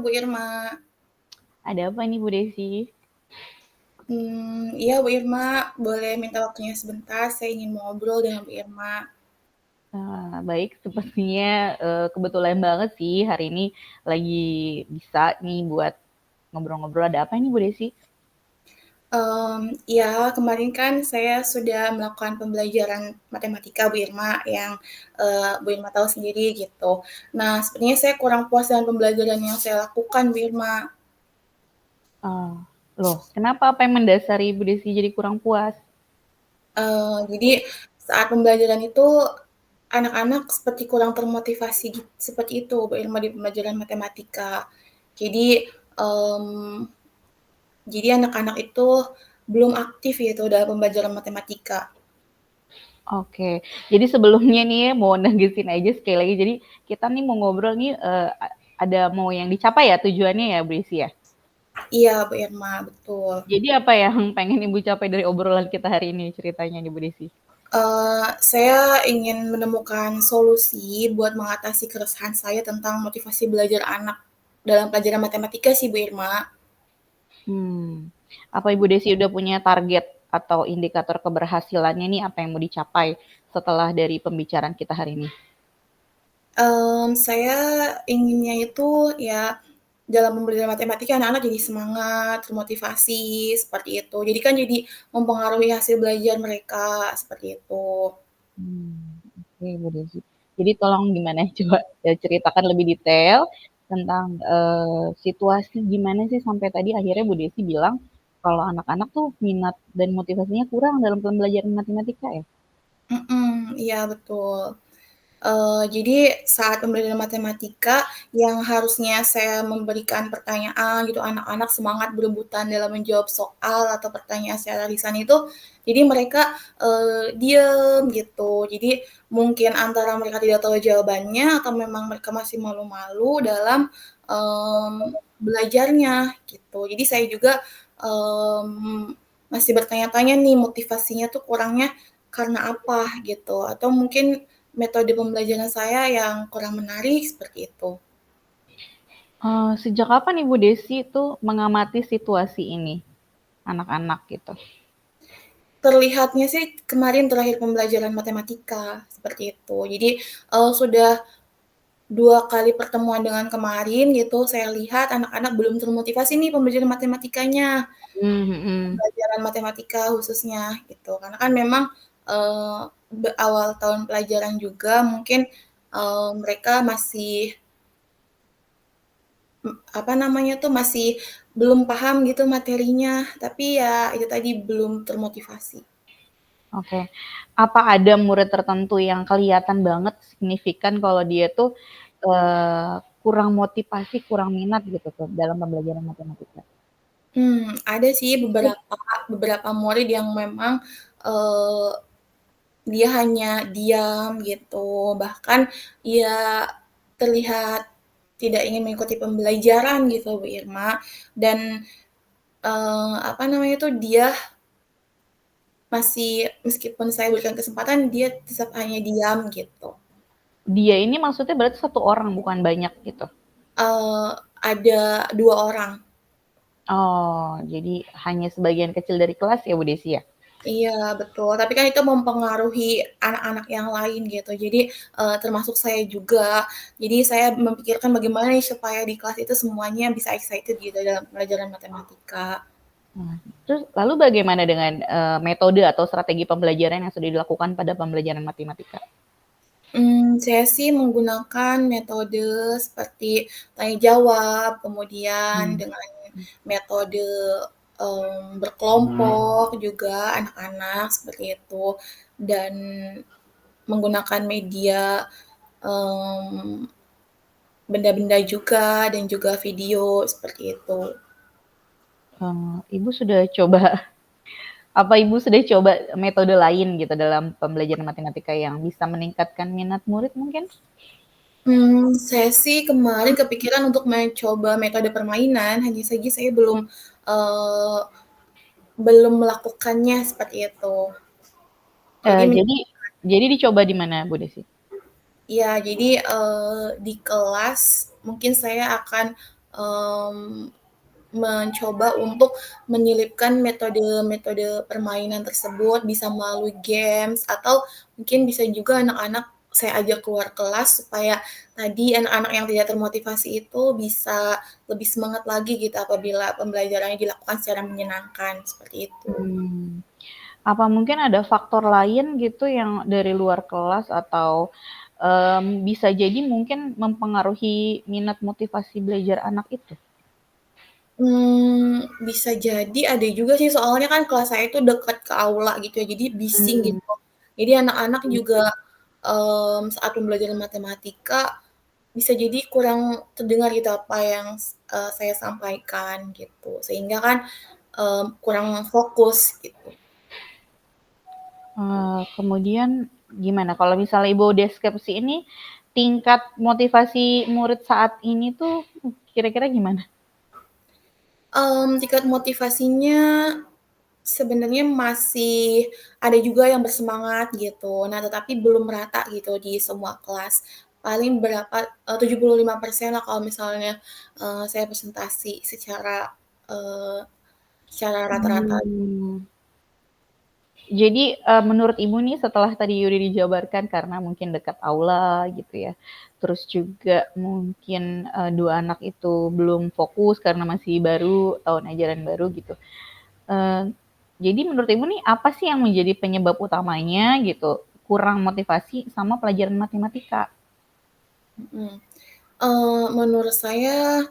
Bu Irma. Ada apa nih Bu Desi? Iya Bu Irma, boleh minta waktunya sebentar, saya ingin ngobrol dengan Bu Irma. Baik, sepertinya kebetulan banget sih hari ini lagi bisa nih buat ngobrol-ngobrol. Ada apa nih Bu Desi? Ya, kemarin kan saya sudah melakukan pembelajaran matematika Bu Irma yang Bu Irma tahu sendiri gitu. Nah, sebenarnya saya kurang puas dengan pembelajaran yang saya lakukan Bu Irma. Ah, Loh, kenapa apa yang mendasari Bu Desi jadi kurang puas? Jadi saat pembelajaran itu anak-anak seperti kurang termotivasi seperti itu Bu Irma di pembelajaran matematika. Jadi um, jadi anak-anak itu belum aktif gitu dalam pembelajaran matematika. Oke, jadi sebelumnya nih ya, mau negesin aja sekali lagi. Jadi kita nih mau ngobrol nih ada mau yang dicapai ya tujuannya ya Bu Desi ya. Iya Bu Irma, betul. Jadi apa yang pengen Ibu capai dari obrolan kita hari ini ceritanya nih Bu Desi? Saya ingin menemukan solusi buat mengatasi keresahan saya tentang motivasi belajar anak dalam pelajaran matematika sih Bu Irma. Hmm. Apa Ibu Desi udah punya target atau indikator keberhasilannya nih apa yang mau dicapai setelah dari pembicaraan kita hari ini? Saya inginnya itu ya dalam pembelajaran matematika anak-anak jadi semangat, termotivasi, seperti itu. Jadi kan jadi mempengaruhi hasil belajar mereka, seperti itu. Oke Bu Desi. Jadi tolong gimana coba ceritakan lebih detail tentang situasi gimana sih sampai tadi akhirnya Bu Desi bilang kalau anak-anak tuh minat dan motivasinya kurang dalam pembelajaran matematika ya? Iya betul. Jadi saat pembelajaran matematika yang harusnya saya memberikan pertanyaan gitu, anak-anak semangat berebutan dalam menjawab soal atau pertanyaan secara lisan itu, jadi mereka, diem gitu. Jadi mungkin antara mereka tidak tahu jawabannya atau memang mereka masih malu-malu dalam, belajarnya gitu. Jadi saya juga, masih bertanya-tanya nih motivasinya tuh kurangnya karena apa gitu, atau mungkin metode pembelajaran saya yang kurang menarik seperti itu. Sejak kapan Ibu Desi tuh mengamati situasi ini anak-anak gitu? Terlihatnya sih kemarin terakhir pembelajaran matematika seperti itu. Jadi sudah 2 kali pertemuan dengan kemarin gitu, saya lihat anak-anak belum termotivasi nih pembelajaran matematikanya, Mhm. pembelajaran matematika khususnya gitu. Karena kan memang uh, awal tahun pelajaran juga mungkin mereka masih apa namanya tuh masih belum paham gitu materinya, tapi ya itu tadi belum termotivasi. Oke. Apa ada murid tertentu yang kelihatan banget signifikan kalau dia tuh, kurang motivasi, kurang minat gitu tuh dalam pembelajaran matematika? Ada sih beberapa beberapa murid yang memang, eee, dia hanya diam gitu, bahkan ia terlihat tidak ingin mengikuti pembelajaran gitu Bu Irma, dan, apa namanya tuh, dia masih meskipun saya berikan kesempatan, dia tetap hanya diam gitu. Dia ini maksudnya berarti satu orang bukan banyak gitu? Eee, ada 2 orang. Oh, jadi hanya sebagian kecil dari kelas ya Bu Desi ya? Iya, betul. Tapi kan itu mempengaruhi anak-anak yang lain gitu. Jadi, termasuk saya juga. Jadi saya memikirkan bagaimana nih supaya di kelas itu semuanya bisa excited gitu dalam pelajaran matematika. Nah, terus lalu bagaimana dengan, metode atau strategi pembelajaran yang sudah dilakukan pada pembelajaran matematika? Saya sih menggunakan metode seperti tanya jawab, kemudian Mmm. dengan metode, berkelompok juga anak-anak seperti itu, dan menggunakan media, mmm benda-benda juga dan juga video seperti itu. Ibu sudah coba apa Ibu sudah coba metode lain gitu dalam pembelajaran matematika yang bisa meningkatkan minat murid mungkin? Saya sih kemarin kepikiran untuk mencoba metode permainan, hanya saja saya eee, belum melakukannya seperti itu. Jadi Eee, jadi jadi dicoba di mana Bu Desi? ya, jadi, di kelas mungkin saya akan, mmm, mencoba untuk menyelipkan metode-metode permainan tersebut, bisa melalui games atau mungkin bisa juga anak-anak saya ajak keluar kelas supaya tadi anak-anak yang tidak termotivasi itu bisa lebih semangat lagi gitu apabila pembelajarannya dilakukan secara menyenangkan, seperti itu. Mmm. Apa mungkin ada faktor lain gitu yang dari luar kelas atau, bisa jadi mungkin mempengaruhi minat motivasi belajar anak itu? Bisa jadi ada juga sih, soalnya kan kelas saya itu dekat ke aula gitu ya, jadi bising Mmm, gitu. Jadi anak-anak mhm. juga, saat pembelajaran matematika bisa jadi kurang terdengar gitu apa yang saya sampaikan gitu, sehingga kan, kurang fokus gitu. Kemudian gimana kalau misalnya Ibu deskripsi ini, tingkat motivasi murid saat ini tuh kira-kira gimana? Tingkat motivasinya sebenarnya masih ada juga yang bersemangat gitu. Nah, tetapi belum merata gitu di semua kelas. Paling berapa, 75% lah kalau misalnya, saya presentasi eee, secara rata-rata. Mmm. Jadi, menurut Ibu nih setelah tadi udah dijabarkan karena mungkin dekat aula gitu ya, terus juga mungkin, 2 anak itu belum fokus karena masih baru, tahun ajaran baru gitu. Eee, jadi menurut Ibu nih apa sih yang menjadi penyebab utamanya gitu, kurang motivasi sama pelajaran matematika? Mhm. Menurut saya,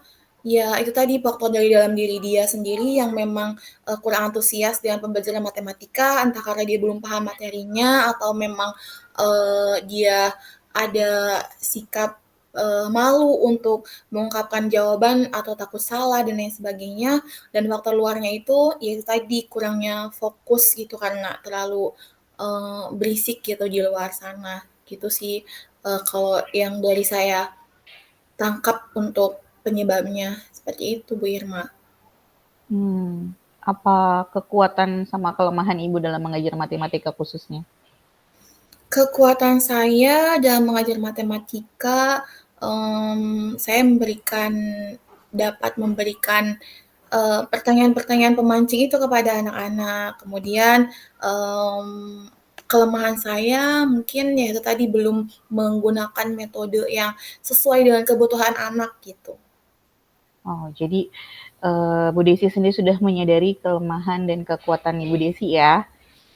ya itu tadi faktor dari dalam diri dia sendiri yang memang, kurang antusias dengan pembelajaran matematika, entah karena dia belum paham materinya atau memang, dia ada sikap, malu untuk mengungkapkan jawaban atau takut salah dan lain sebagainya. Dan faktor luarnya itu, ya itu tadi kurangnya fokus gitu karena terlalu, berisik gitu di luar sana, gitu sih, kalau yang dari saya tangkap untuk penyebabnya, seperti itu Bu Irma. Apa kekuatan sama kelemahan Ibu dalam mengajar matematika khususnya? Kekuatan saya dalam mengajar matematika, saya dapat memberikan, pertanyaan-pertanyaan pemancing itu kepada anak-anak. Kemudian, kelemahan saya mungkin ya itu tadi, belum menggunakan metode yang sesuai dengan kebutuhan anak gitu. Oh, jadi, Bu Desi sendiri sudah menyadari kelemahan dan kekuatan Ibu Desi ya.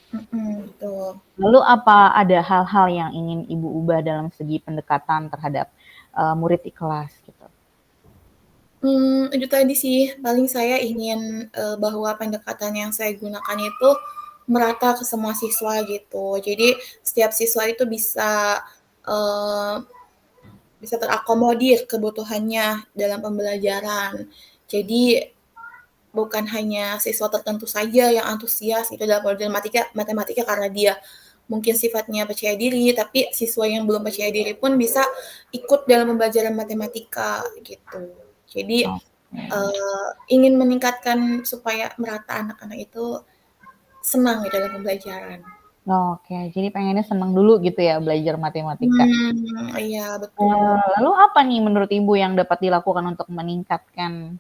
Mhm, betul. Lalu apa ada hal-hal yang ingin Ibu ubah dalam segi pendekatan terhadap, murid di kelas gitu? Itu tadi sih, paling saya ingin, bahwa pendekatan yang saya gunakan itu merata ke semua siswa gitu. Jadi setiap siswa itu eee, bisa terakomodir kebutuhannya dalam pembelajaran. Jadi bukan hanya siswa tertentu saja yang antusias itu dalam pelajaran matematika karena dia mungkin sifatnya percaya diri, tapi siswa yang belum percaya diri pun bisa ikut dalam pembelajaran matematika gitu. Jadi Oke. Ingin meningkatkan supaya merata anak-anak itu senang gitu dalam pembelajaran. Oke, jadi pengennya senang dulu gitu ya belajar matematika. Iya betul. Lalu apa nih menurut Ibu yang dapat dilakukan untuk meningkatkan,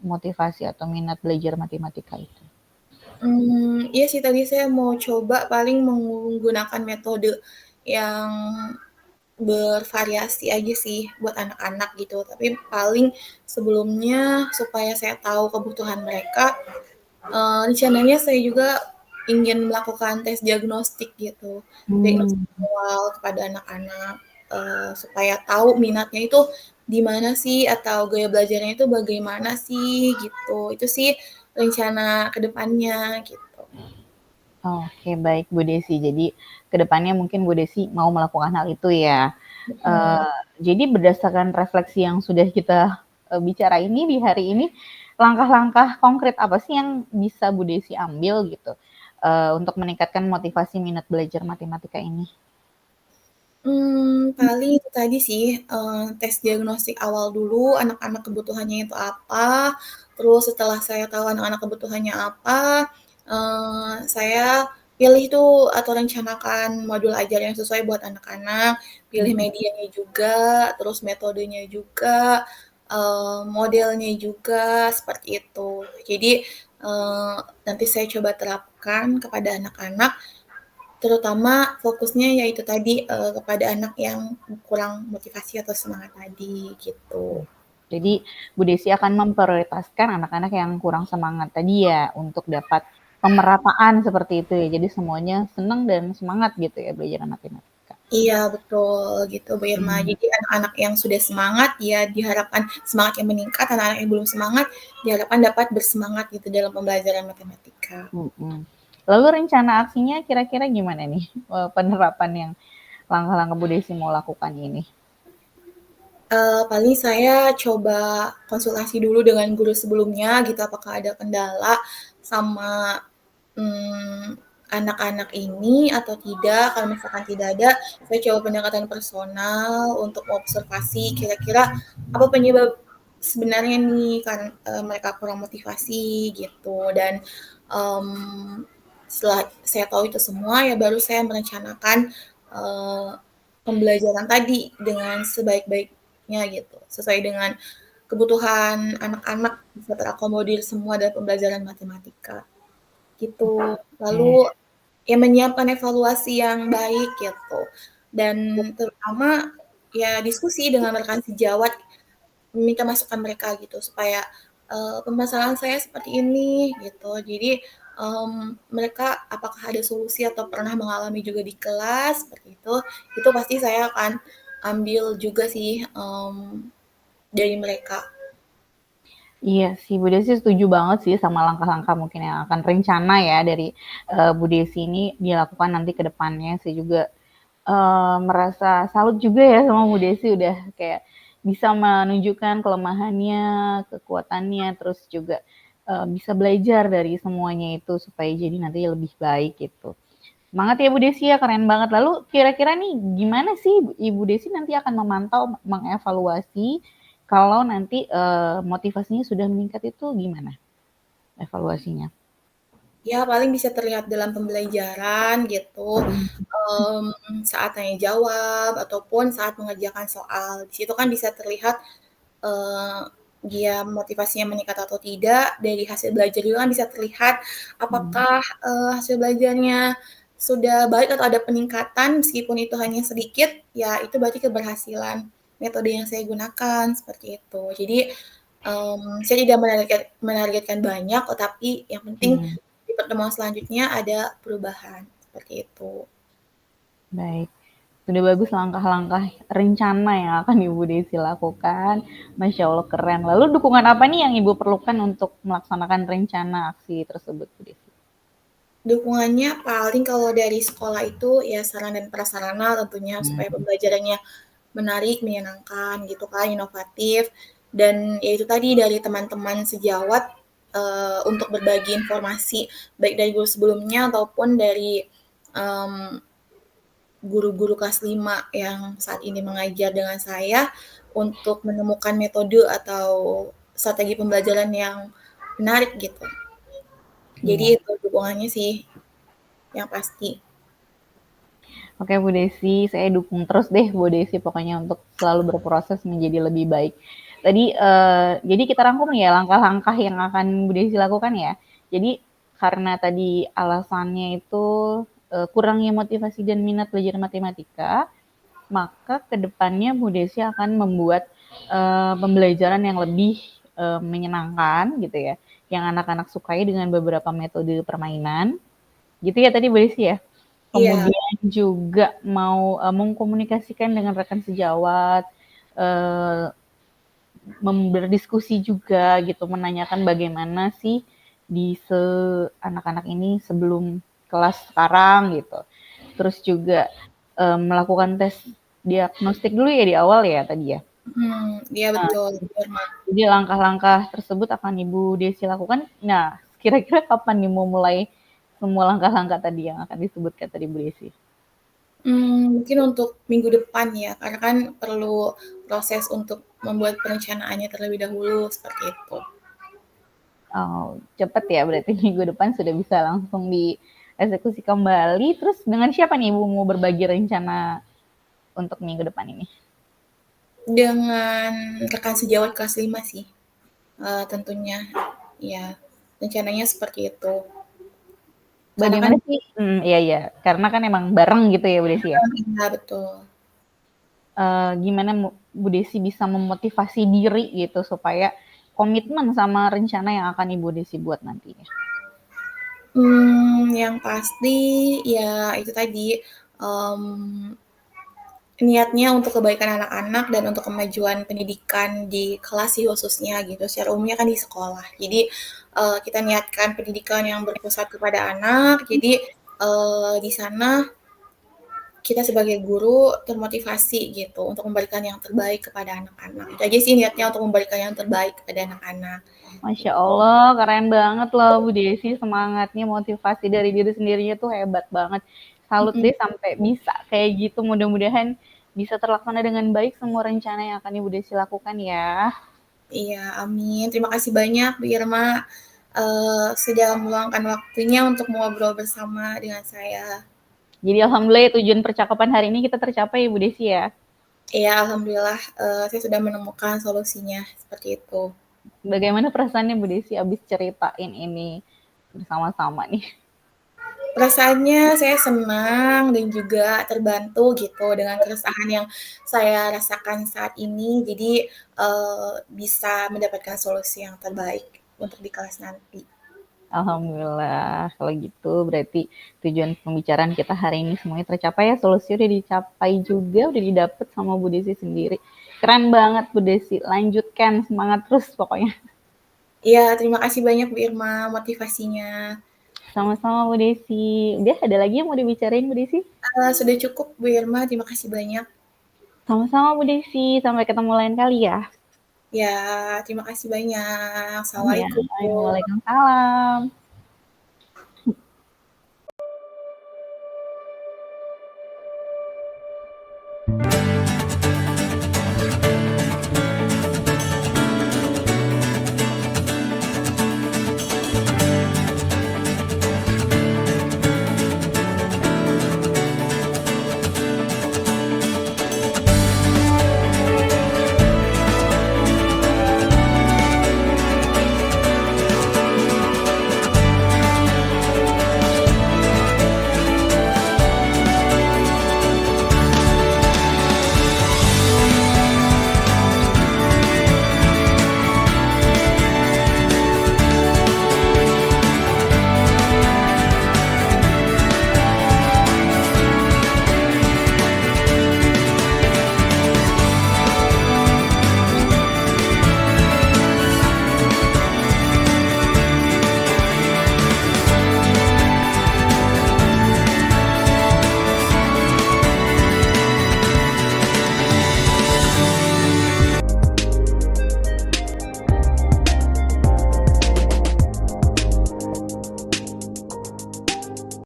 motivasi atau minat belajar matematika itu? Iya sih tadi saya mau coba paling menggunakan metode yang bervariasi aja sih buat anak-anak gitu, tapi paling sebelumnya supaya saya tahu kebutuhan mereka, rencananya saya juga ingin melakukan tes diagnostik gitu, Mmm. diagnostik awal kepada anak-anak, supaya tahu minatnya itu di mana sih atau gaya belajarnya itu bagaimana sih gitu. Itu sih rencana ke depannya gitu. Oke, baik Bu Desi. Jadi ke depannya mungkin Bu Desi mau melakukan hal itu ya. Mhm. Jadi berdasarkan refleksi yang sudah kita, bicara ini di hari ini, langkah-langkah konkret apa sih yang bisa Bu Desi ambil gitu, untuk meningkatkan motivasi minat belajar matematika ini? Paling itu tadi sih, tes diagnostik awal dulu, anak-anak kebutuhannya itu apa, terus setelah saya tahu anak-anak kebutuhannya apa, saya pilih tuh atau rencanakan modul ajar yang sesuai buat anak-anak, pilih Mhm. medianya juga, terus metodenya juga, modelnya juga seperti itu. Jadi nanti saya coba terapkan kepada anak-anak, terutama fokusnya yaitu tadi kepada anak yang kurang motivasi atau semangat tadi gitu. Jadi Bu Desi akan memprioritaskan anak-anak yang kurang semangat tadi ya untuk dapat pemerataan seperti itu ya. Jadi semuanya senang dan semangat gitu ya belajar matematika. Iya betul gitu Bu Irma. Hmm. Jadi anak-anak yang sudah semangat ya diharapkan semangatnya meningkat, anak-anak yang belum semangat diharapkan dapat bersemangat gitu dalam pembelajaran matematika. Mm-mm. Lalu rencana aksinya kira-kira gimana nih penerapan yang langkah-langkah Bu Desi mau lakukan ini? Paling saya coba konsultasi dulu dengan guru sebelumnya gitu, apakah ada kendala sama, anak-anak ini atau tidak. Kalau misalkan tidak ada, saya coba pendekatan personal untuk observasi kira-kira apa penyebab sebenarnya nih kan, mereka kurang motivasi gitu dan, mmm, setelah saya tahu itu semua ya baru saya merencanakan, eee, pembelajaran tadi dengan sebaik-baiknya gitu, sesuai dengan kebutuhan anak-anak, bisa terakomodir semua dalam pembelajaran matematika, gitu. Oke. Lalu, ya menyiapkan evaluasi yang baik gitu, dan terutama ya diskusi dengan rekan sejawat, meminta masukan mereka gitu supaya, permasalahan saya seperti ini gitu. Jadi, mereka apakah ada solusi atau pernah mengalami juga di kelas seperti itu pasti saya akan ambil juga sih, dari mereka. Iya sih, Bu Desi setuju banget sih sama langkah-langkah mungkin yang akan rencana ya dari Bu Desi ini dilakukan nanti ke depannya. Saya juga merasa salut juga ya sama Bu Desi udah kayak bisa menunjukkan kelemahannya, kekuatannya, terus juga bisa belajar dari semuanya itu supaya jadi nanti lebih baik gitu. Semangat ya Bu Desi ya, keren banget. Lalu kira-kira nih gimana sih Ibu Desi nanti akan memantau, mengevaluasi kalau nanti motivasinya sudah meningkat itu gimana evaluasinya? Ya paling bisa terlihat dalam pembelajaran gitu, saat tanya jawab ataupun saat mengerjakan soal. Di situ kan bisa terlihat, eee, dia motivasinya meningkat atau tidak, dari hasil belajar juga kan bisa terlihat Hmm. apakah, hasil belajarnya sudah baik atau ada peningkatan meskipun itu hanya sedikit, ya itu berarti keberhasilan metode yang saya gunakan, seperti itu. Jadi, saya tidak menargetkan banyak, tetapi yang penting Hmm. di pertemuan selanjutnya ada perubahan, seperti itu. Baik. Sudah bagus langkah-langkah rencana yang akan Ibu Desi lakukan. Masya Allah keren. Lalu dukungan apa nih yang Ibu perlukan untuk melaksanakan rencana aksi tersebut, Bu Desi? Dukungannya paling kalau dari sekolah itu ya saran dan prasarana tentunya supaya Hmm. pembelajarannya menarik, menyenangkan gitu kan, inovatif, dan ya itu tadi dari teman-teman sejawat, untuk berbagi informasi baik dari guru sebelumnya ataupun dari, mmm, guru-guru kelas 5 yang saat ini mengajar dengan saya untuk menemukan metode atau strategi pembelajaran yang menarik gitu. Jadi Iya. itu dukungannya sih yang pasti. Oke Bu Desi, saya dukung terus deh Bu Desi pokoknya untuk selalu berproses menjadi lebih baik. Tadi jadi kita rangkum ya langkah-langkah yang akan Bu Desi lakukan ya. Jadi karena tadi alasannya itu kurangnya motivasi dan minat belajar matematika, maka kedepannya Bu Desi akan membuat pembelajaran yang lebih menyenangkan gitu ya, yang anak-anak sukai dengan beberapa metode permainan. Gitu ya tadi Bu Desi ya. Iya, Kemudian juga mau mengkomunikasikan dengan rekan sejawat, eh, berdiskusi juga gitu, menanyakan bagaimana sih di anak-anak ini sebelum kelas sekarang gitu. Terus juga melakukan tes diagnostik dulu ya di awal ya tadi ya. iya Nah, betul, Irma. jadi langkah-langkah tersebut akan Ibu Desi lakukan. Nah, kira-kira kapan nih mau mulai semua langkah-langkah tadi yang akan disebutkan tadi Bu Desi? Mungkin untuk minggu depan ya, karena kan perlu proses untuk membuat perencanaannya terlebih dahulu, seperti itu. Oh, cepet ya berarti minggu depan sudah bisa langsung dieksekusi kembali. Terus dengan siapa nih Ibu mau berbagi rencana untuk minggu depan ini? Dengan rekan sejawat kelas 5 sih, tentunya. Ya, rencananya seperti itu. Karena kan Bagaimana sih iya iya, karena kan emang bareng gitu ya Bu Desi ya? iya betul. Gimana Bu Desi bisa memotivasi diri gitu supaya komitmen sama rencana yang akan Ibu Desi buat nantinya? Yang pasti ya itu tadi, mmm, niatnya untuk kebaikan anak-anak dan untuk kemajuan pendidikan di kelas sih khususnya gitu, secara umumnya kan di sekolah. Jadi, kita niatkan pendidikan yang berpusat kepada anak, jadi, di sana kita sebagai guru termotivasi gitu untuk memberikan yang terbaik kepada anak-anak. Itu aja sih niatnya untuk memberikan yang terbaik kepada anak-anak, Masya gitu. Allah, keren banget loh Bu Desi, semangatnya, motivasi dari diri sendirinya tuh hebat banget. Salut Mhm. deh sampai bisa kayak gitu, mudah-mudahan bisa terlaksana dengan baik semua rencana yang akan Ibu Desi lakukan ya. Iya, amin. Terima kasih banyak Bu Irma, sudah meluangkan waktunya untuk ngobrol bersama dengan saya. Jadi alhamdulillah ya, tujuan percakapan hari ini kita tercapai ya Bu Desi ya. Iya, alhamdulillah, saya sudah menemukan solusinya, seperti itu. Bagaimana perasaannya Bu Desi abis ceritain ini bersama-sama nih? Perasaannya saya senang dan juga terbantu gitu dengan keresahan yang saya rasakan saat ini. Jadi, bisa mendapatkan solusi yang terbaik untuk di kelas nanti. Alhamdulillah, kalau gitu berarti tujuan pembicaraan kita hari ini semuanya tercapai ya, solusi udah dicapai juga, udah didapet sama Bu Desi sendiri. Keren banget Bu Desi, lanjutkan semangat terus pokoknya. Iya, terima kasih banyak Bu Irma motivasinya. Sama-sama Bu Desi. Udah ada lagi yang mau dibicarain Bu Desi? Sudah cukup Bu Irma, terima kasih banyak. Sama-sama Bu Desi, sampai ketemu lain kali ya. Ya, terima kasih banyak. Ya, Assalamualaikum. Waalaikumsalam.